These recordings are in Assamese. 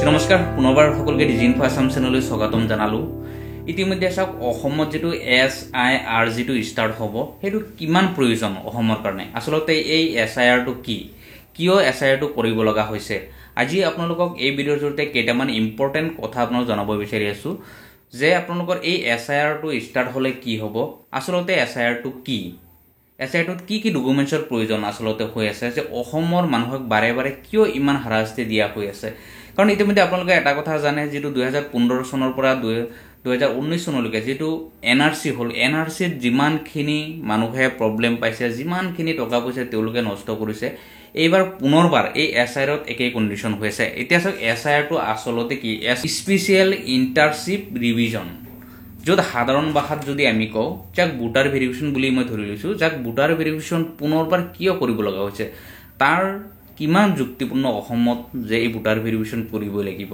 নমস্কাৰ পুনৰবাৰ সকলোকে ডিজিনফো আসাম চেনেললৈ স্বাগতম জনালো। ইতিমধ্যে চাওক অসমত যেটো SIR যেটো ষ্টাৰ্ট হ'ব হেতু কিমান প্ৰয়োজন অসমৰ কাৰণে আসলতে এই SIR টো কি কিয় SIR টো কৰিব লগা হৈছে আজি আপোনালোকক এই ভিডিঅ'ৰ জৰিয়তে কেইটামান ইম্পৰ্টেন্ট কথা আপোনাক জনাব বিচাৰি আছো যে আপোনালোকৰ এই SIR টো ষ্টাৰ্ট হ'লে কি হ'ব আসলতে SIR টো কি SIR টোত কি ডকুমেন্টছৰ প্ৰয়োজন আসলতে হৈ আছে যে অসমৰ মানুহক বাৰে বাৰে কিয় ইমান হাৰাশাস্তি দিয়া হৈ আছে কাৰণ ইতিমধ্যে আপোনালোকে এটা কথা জানে যেটো 2015 চনৰ পৰা 2019 চনলৈকে যেটো NRC হল NRC যিমানখিনি মানুহে প্ৰবলেম পাইছে যিমানখিনি টকা পইচা তেওঁলোকে নষ্ট কৰিছে এইবাৰ পুনৰবাৰ এই SIR ত একেই কন্ডিশন হৈছে এতিয়া সক SIR টো আসলতে কি স্পেশাল ইন্টাৰশিপ ৰিভিজন যত সাধাৰণ ভাষাত যদি আমি কও যাক ভোটাৰ ভেৰিফিকেশন বুলি মই ধৰি লৈছো যাক ভোটাৰ ভেৰিফিকেশন পুনৰবাৰ কিয় কৰিব লগা হৈছে তাৰ কিমান যুক্তিপূৰ্ণ অসমত যে এই ভোটাৰ ভেৰিফিকেশন কৰিব লাগিব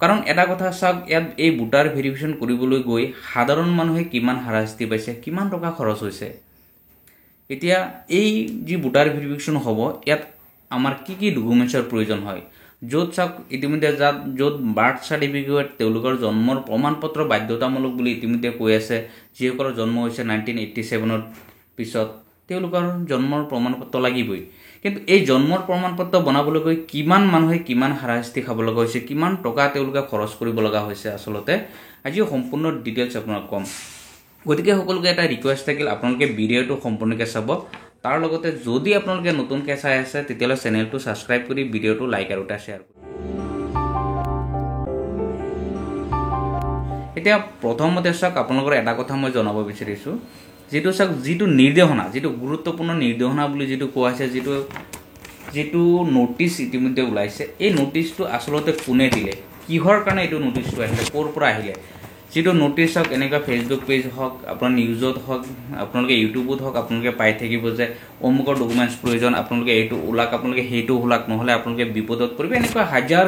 কাৰণ এটা কথা সব এই ভোটাৰ ভেৰিফিকেশন কৰিবলৈ গৈ সাধাৰণ মানুহে কিমান হাৰাশাস্তি পাইছে কিমান টকা খৰচ হৈছে এতিয়া এই যি ভোটাৰ ভেৰিফিকেশন হ'ব ইয়াত আমাৰ কি ডকুমেন্টছৰ প্ৰয়োজন হয় যত সব ইতিমধ্যে যত বাৰ্থ সাৰ্টিফিকেট তেওঁলোকৰ জন্মৰ প্ৰমাণপত্ৰ বাধ্যতামূলক বুলি ইতিমধ্যে কৈ আছে যিসকলৰ জন্ম হৈছে 1987 ৰ পিছত তেওঁলোকৰ জন্মৰ প্ৰমাণপত্ৰ লাগিবই কিন্তু এই জন্মৰ প্ৰমাণপত্ৰ বনাবলৈ গৈ কিমান মানুহে কিমান হাৰাশাস্তি খাব লগা হৈছে কিমান টকা তেওঁলোকে খৰচ কৰিব লগা হৈছে আসলতে আজি সম্পূৰ্ণ ডিটেইলছ আপোনাক কম গতিকে সকলোকে এটা ৰিকুৱেষ্ট থাকিল আপোনালোকে ভিডিঅটো সম্পূৰ্ণকৈ চাব তাৰ লগতে যদি আপোনালোকে নতুনকৈ চাই আছে তেতিয়ালে চেনেলটো সাবস্ক্ৰাইব কৰি ভিডিঅটো লাইক আৰু শেয়াৰ কৰক এতিয়া প্ৰথমতে চাওক আপোনালোকৰ এটা কথা মই জনাব বিচাৰিছো যেটো চাওক যেটো নিৰ্দেশনা যেটো গুৰুত্বপূৰ্ণ নিৰ্দেশনা বুলি যেটো কোৱা আছে যেটো নোটিস ইতিমধ্যে ওলাইছে এই নোটিসটো আসলতে কোনে দিলে কিহৰ কাৰণে এটো নোটিসটো আহিলে কোৰ পৰা আহিলে যেটো নোটিস হক এনেকা ফেসবুক পেজ হক আপোনাৰ নিউজত হক আপোনালোকে ইউটিউবত হক আপোনালোকে পাই থাকিব যে অমুকৰ ডকুমেন্টছ প্ৰয়োজন আপোনালোকে এটো উলাক আপোনালোকে হেটো উলাক নহলে আপোনালোকে বিপদত পৰিব এনেকা হাজাৰ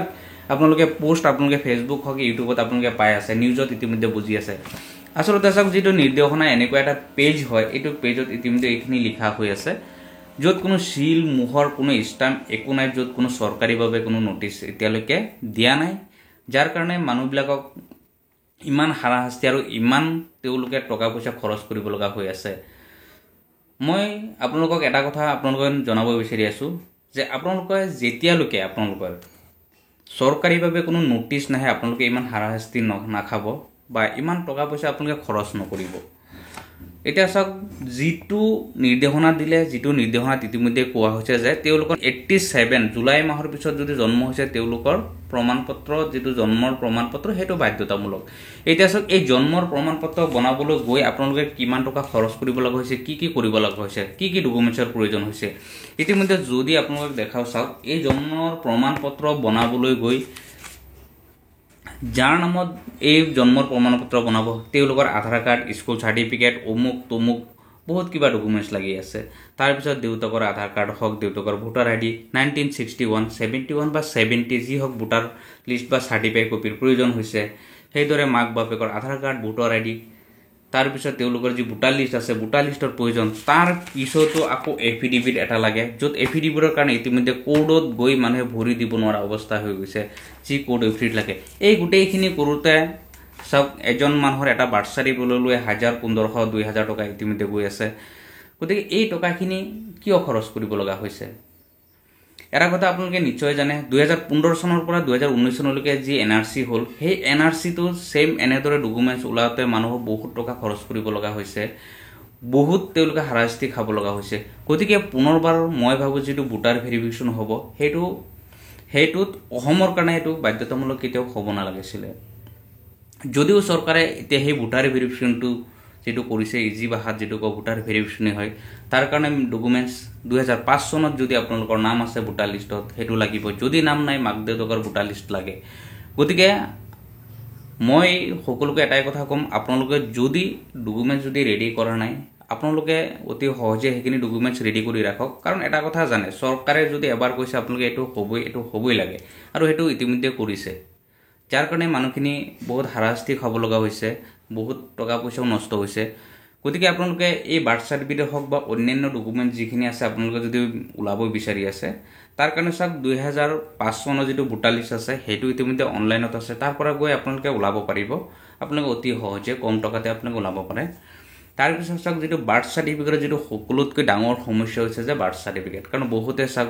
আপোনালোকে পোষ্ট আপোনালোকে ফেসবুক হক ইউটিউবত আপোনালোকে পাই আছে নিউজত ইতিমধ্যে বুজি আছে আসলতে চাওক যেটো নিৰ্দেশনা এনেকুৱা এটা পেজ হয় এটো পেজত ইতিমধ্যে এইখিনি লিখা হৈ আছে যত কোনো সিল মোহৰ কোনো স্টাম্প একো নাই যত কোনো সৰকাৰীভাৱে কোনো নোটিস এতিয়ালৈকে দিয়া নাই যাৰ কাৰণে মানুহবিলাকক ইমান হাৰাশাস্তি আৰু ইমান তেওঁলোকে টকা পইচা খৰচ কৰিব লগা হৈ আছে মই আপোনালোকক এটা কথা আপোনালোকক জনাব বিচাৰি আছো যে আপোনালোকে যেতিয়ালৈকে আপোনালোকৰ সৰকাৰীভাৱে কোনো নোটিস নাহে আপোনালোকে ইমান হাৰাশাস্তি নাখাব বা ইমান টকা পইচা আপোনালোকে খৰচ নকৰিব এটা সব যেটো নিৰ্দেশনা দিলে যেটো নিৰ্দেশনা ইতিমধ্যে কোৱা হৈছে যে তেওঁলোকৰ 87 জুলাই মাহৰ পিছত যদি জন্ম হৈছে তেওঁলোকৰ প্ৰমাণপত্ৰ যেটো জন্মৰ প্ৰমাণপত্ৰ হেতু বাধ্যতামূলক এটা সব এই জন্মৰ প্ৰমাণপত্ৰ বনাবলৈ গৈ আপোনালোকে কিমান টকা খৰচ কৰিব লগা হৈছে কি কৰিব লগা হৈছে কি ডকুমেন্টছৰ প্ৰয়োজন হৈছে ইতিমধ্যে যদি আপোনালোক দেখাও চাওক এই জন্মৰ প্ৰমাণপত্ৰ বনাবলৈ গৈ যাৰ নামত এই জন্মৰ প্ৰমাণপত্ৰ বনাব তেওঁলোকৰ আধাৰ কাৰ্ড স্কুল সাৰ্টিফিকেট অমুক তমুক বহুত কিবা ডকুমেন্টছ লাগি আছে তাৰ পিছত দেউতাকৰ আধাৰ কাৰ্ড হক দেউতাকৰ ভোটাৰ আইডি 1961 71 বা 70 যি হক ভোটাৰ লিষ্ট বা সাৰ্টিফিকেট কপিৰ প্ৰয়োজন হৈছে সেইদৰে মাক বাপেকৰ আধাৰ কাৰ্ড ভোটাৰ আইডি তাৰ পিছত তেওঁলোকৰ যি ভোটাৰ লিষ্ট আছে ভোটাৰ লিষ্টৰ প্ৰয়োজন তাৰ পিছতো আকৌ এফিডেভিট এটা লাগে যত এফিডেভিটৰ কাৰণে ইতিমধ্যে কোডত গৈ মানুহে ভৰি দিব নোৱাৰা অৱস্থা হৈ গৈছে যি কোড এফিডেভিট লাগে এই গুটেইখিনি কৰোতে সব এজন মানুহৰ এটা বাৰ্থ সাৰ্টিফিকেট লৈ 1500 2000 টকা ইতিমধ্যে গৈ আছে গতিকে এই টকাখিনি কিয় খৰচ কৰিব লগা হৈছে এটা কথা আপোনালোকে নিশ্চয় জানে 2015 চনৰ পৰা 2019 চনলৈকে যি NRC হল সেই NRC তো সেম এনেদৰে ডকুমেন্টছ উলাতে মানুহ বহুত টকা খৰচ কৰিব লগা হৈছে বহুত তেওঁলোকে হাৰাশাস্তি খাব লগা হৈছে গতিকে পুনৰবাৰ মই ভাবো যেটো ভোটাৰ ভেৰিফিকেশন হ'ব হেতুত অসমৰ কাৰণে এটো বাধ্যতামূলক কেতিয়াও হ'ব নালাগিছিল যদিও চৰকাৰে এতিয়া সেই ভোটাৰ ভেৰিফিকেশনটো যেটো কৰিছে ইজি ভাষাত যেটো ভোটাৰ ভেৰিফিকেশন হয় তাৰ কাৰণে ডকুমেন্টছ 2005 চনত যদি আপোনালোকৰ নাম আছে ভোটাৰ লিষ্টত হেতু লাগিব যদি নাম নাই মাক দেউতাকৰ ভোটাৰ লিষ্ট লাগে গতিকে মই সকলোকে এটাই কথা কম আপোনালোকে যদি ডকুমেন্টছ যদি ৰেডি কৰা নাই আপোনালোকে অতি সহজে হেখিনি ডকুমেন্টছ ৰেডি কৰি ৰাখক কাৰণ এটা কথা জানে চৰকাৰে যদি এবাৰ কৈছে আপোনালোকে এটো হ'বই লাগে আৰু হেতু ইতিমধ্যে কৰিছে যাৰ কাৰণে মানুহখিনি বহুত হাৰাশাস্তি খাব লগা হৈছে বহুত টকা পইচাও নষ্ট হৈছে গতিকে আপোনালোকে এই বাৰ্থ চাৰ্টিফিকেট হওক বা অন্যান্য ডকুমেণ্ট যিখিনি আছে আপোনালোকে যদি ওলাব বিচাৰি আছে তাৰ কাৰণে চাওক 2005 চনৰ যিটো ভোটাৰ লিষ্ট আছে সেইটো ইতিমধ্যে অনলাইনত আছে তাৰ পৰা গৈ আপোনালোকে ওলাব পাৰিব আপোনালোকে অতি সহজে কম টকাতে আপোনালোকে ওলাব পাৰে তাৰ পিছত চাওক যিটো বাৰ্থ চাৰ্টিফিকেটৰ যিটো সকলোতকৈ ডাঙৰ সমস্যা হৈছে যে বাৰ্থ চাৰ্টিফিকেট কাৰণ বহুতে চাওক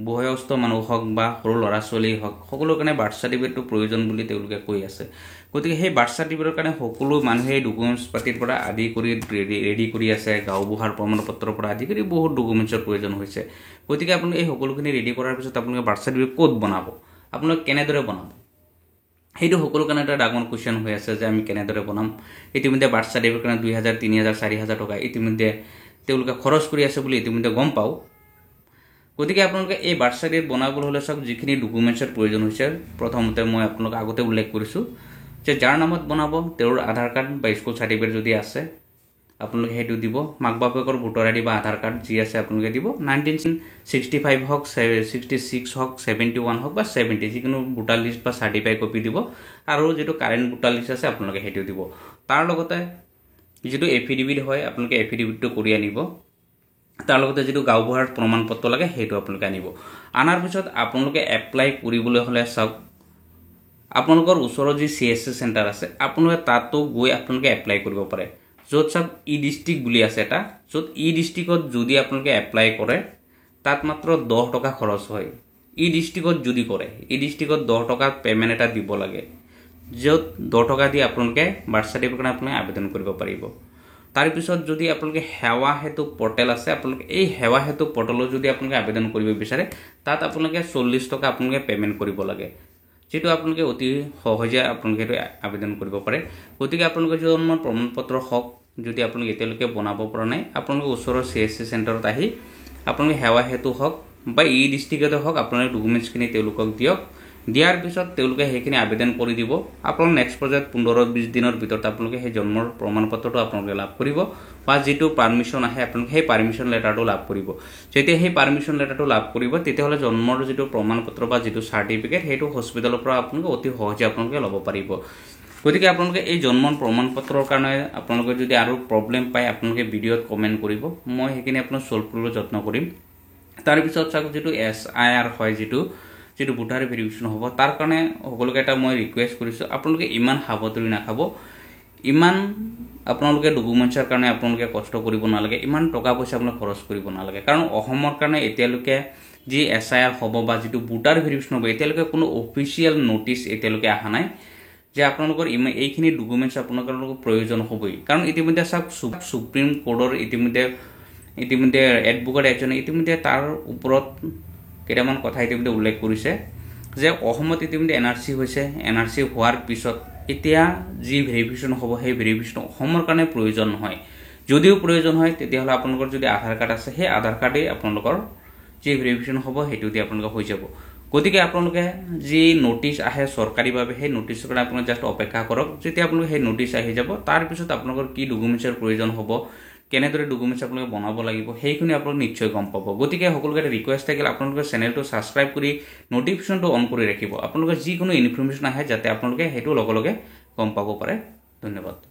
বয়স্ক মানুহ হওক বা সৰু ল'ৰা ছোৱালী হওক সকলো কাৰণে বাৰ্থ চাৰ্টিফিকেটটো প্ৰয়োজন বুলি তেওঁলোকে কৈ আছে গতিকে সেই বাৰ্থ চাৰ্টিফিকেটৰ কাৰণে সকলো মানুহে ডকুমেণ্টছ পাতিৰ পৰা আদি কৰি ৰেডি কৰি আছে গাঁওবুঢ়াৰ প্ৰমাণপত্ৰৰ পৰা আদি কৰি বহুত ডকুমেণ্টছৰ প্ৰয়োজন হৈছে গতিকে আপুনি এই সকলোখিনি ৰেডি কৰাৰ পিছত আপোনালোকে বাৰ্থ চাৰ্টিফিকেট ক'ত বনাব আপোনালোকে কেনেদৰে বনাব সেইটো সকলো কাৰণে এটা ডাঙৰ কুৱেশ্যন হৈ আছে যে আমি কেনেদৰে বনাম ইতিমধ্যে বাৰ্থ চাৰ্টিফিকেট কাৰণে 2000 3000 4000 টকা ইতিমধ্যে তেওঁলোকে খৰচ কৰি আছে বুলি ইতিমধ্যে গম পাওঁ গতিকে আপোনালোকে এই বাৰ্থ চাৰ্টিফিকেট বনাবলৈ হ'লে চাওক যিখিনি ডকুমেণ্টছৰ প্ৰয়োজন হৈছে প্ৰথমতে মই আপোনালোক আগতে উল্লেখ কৰিছোঁ যে যাৰ নামত বনাব তেওঁৰ আধাৰ কাৰ্ড বা স্কুল চাৰ্টিফিকেট যদি আছে আপোনালোকে সেইটো দিব মাক বাপেকৰ ভোটাৰ আইডি বা আধাৰ কাৰ্ড যি আছে আপোনালোকে দিব 1965 হওক 66 হওক 71 হওক বা 70 যিকোনো ভোটাৰ লিষ্ট বা চাৰ্টিফাই কপি দিব আৰু যিটো কাৰেণ্ট ভোটাৰ লিষ্ট আছে আপোনালোকে সেইটো দিব তাৰ লগতে যিটো এফিডেভিট হয় আপোনালোকে এফিডেভিটটো কৰি আনিব তাৰ লগতে যিটো গাঁওবুঢ়াৰ প্ৰমাণপত্ৰ লাগে সেইটো আপোনালোকে আনিব আনাৰ পিছত আপোনালোকে এপ্লাই কৰিবলৈ হ'লে চাওক আপোনালোকৰ ওচৰত যি CSC চেণ্টাৰ আছে আপোনালোকে তাতো গৈ আপোনালোকে এপ্লাই কৰিব পাৰে য'ত চাওক ই ডিষ্ট্ৰিক্ট বুলি আছে এটা য'ত ই ডিষ্ট্ৰিক্টত যদি আপোনালোকে এপ্লাই কৰে তাত মাত্ৰ 10 টকা খৰচ হয় ই ডিষ্ট্ৰিক্টত যদি কৰে ই ডিষ্ট্ৰিক্টত 10 টকা পেমেণ্ট এটা দিব লাগে য'ত 10 টকা দি আপোনালোকে বাৰ্থ চাৰ্টিফিকেট আপোনালোকে আবেদন কৰিব পাৰিব তাৰ পিছত যদি আপোনালোকে সেৱা হেতু পৰ্টেল আছে আপোনালোকে এই সেৱা হেতু পৰ্টেলত যদি আপোনালোকে আবেদন কৰিব বিচাৰে তাত আপোনালোকে 40 টকা আপোনালোকে পেমেণ্ট কৰিব লাগে যেটো আপোনালোকে অতি সহজে আপোনালোকে আবেদন কৰিব পাৰে গতিকে আপোনালোকে জন্মৰ প্ৰমাণপত্ৰ হওক যদি আপোনালোকে এতিয়ালৈকে বনাব পৰা নাই আপোনালোকে ওচৰৰ CSC চেণ্টাৰত আহি আপোনালোকে সেৱা হেতু হওক বা ই ডিষ্ট্ৰিক্টতে হওক আপোনালোকে ডকুমেণ্টছখিনি তেওঁলোকক দিয়ক দিয়াৰ পিছত তেওঁলোকে সেইখিনি আবেদন কৰি দিব আপোনালোক নেক্সট পৰ্যায়ত 15-20 দিনৰ ভিতৰত আপোনালোকে সেই জন্মৰ প্ৰমাণপত্ৰটো আপোনালোকে লাভ কৰিব বা যিটো পাৰমিশন আহে আপোনালোকে সেই পাৰমিশন লেটাৰটো লাভ কৰিব যেতিয়া সেই পাৰমিশন লেটাৰটো লাভ কৰিব তেতিয়াহ'লে জন্মৰ যিটো প্ৰমাণপত্ৰ বা যিটো চাৰ্টিফিকেট সেইটো হস্পিটেলৰ পৰা আপোনালোকে অতি সহজে আপোনালোকে ল'ব পাৰিব গতিকে আপোনালোকে এই জন্মৰ প্ৰমাণপত্ৰৰ কাৰণে আপোনালোকে যদি আৰু প্ৰব্লেম পায় আপোনালোকে ভিডিঅ'ত কমেণ্ট কৰিব মই সেইখিনি আপোনাক সলভ কৰিবলৈ যত্ন কৰিম তাৰ পিছত চাওক যিটো SIR হয় যিটো ভোটাৰ ভেৰিফিকেশ্যন হ'ব তাৰ কাৰণে সকলোকে এটা মই ৰিকুৱেষ্ট কৰিছোঁ আপোনালোকে ইমান সাৱধানী নাখাব ইমান আপোনালোকে ডকুমেণ্টছৰ কাৰণে আপোনালোকে কষ্ট কৰিব নালাগে ইমান টকা পইচা আপোনালোকে খৰচ কৰিব নালাগে কাৰণ অসমৰ কাৰণে এতিয়ালৈকে যি SIR হ'ব বা যিটো ভোটাৰ ভেৰিফিকেশ্যন হ'ব এতিয়ালৈকে কোনো অফিচিয়েল নোটিছ এতিয়ালৈকে অহা নাই যে আপোনালোকৰ এইখিনি ডকুমেণ্টছ আপোনালোকৰ প্ৰয়োজন হ'বই কাৰণ ইতিমধ্যে চাওক সুপ্ৰিম কোৰ্টৰ ইতিমধ্যে এডভোকেট এজনে ইতিমধ্যে তাৰ ওপৰত কেইটামান কথা ইতিমধ্যে উল্লেখ কৰিছে যে অসমত ইতিমধ্যে NRC হৈছে NRC হোৱাৰ পিছত এতিয়া যি ভেৰিফিকেশ্যন হ'ব সেই ভেৰিফিকেশ্যন অসমৰ কাৰণে প্ৰয়োজন নহয় যদিও প্ৰয়োজন হয় তেতিয়াহ'লে আপোনালোকৰ যদি আধাৰ কাৰ্ড আছে সেই আধাৰ কাৰ্ডেই আপোনালোকৰ যি ভেৰিফিকেশ্যন হ'ব সেইটো দি আপোনালোকৰ হৈ যাব গতিকে আপোনালোকে যি নোটিছ আহে চৰকাৰীভাৱে সেই নোটিছৰ কাৰণে আপোনালোকে জাষ্ট অপেক্ষা কৰক যেতিয়া আপোনালোকে সেই নোটিছ আহি যাব তাৰ পিছত আপোনালোকৰ কি ডকুমেণ্টছৰ প্ৰয়োজন হ'ব কেনেদৰে ডকুমেণ্টছ আপোনালোকে বনাব লাগিব সেইখিনি আপোনালোকে নিশ্চয় গম পাব গতিকে সকলোকে ৰিকুৱেষ্ট থাকিল আপোনালোকে চেনেলটো ছাবস্ক্ৰাইব কৰি নটিফিকেশ্যনটো অন কৰি ৰাখিব আপোনালোকে যিকোনো ইনফৰমেশ্যন আহে যাতে আপোনালোকে সেইটো লগে লগে গম পাব পাৰে ধন্যবাদ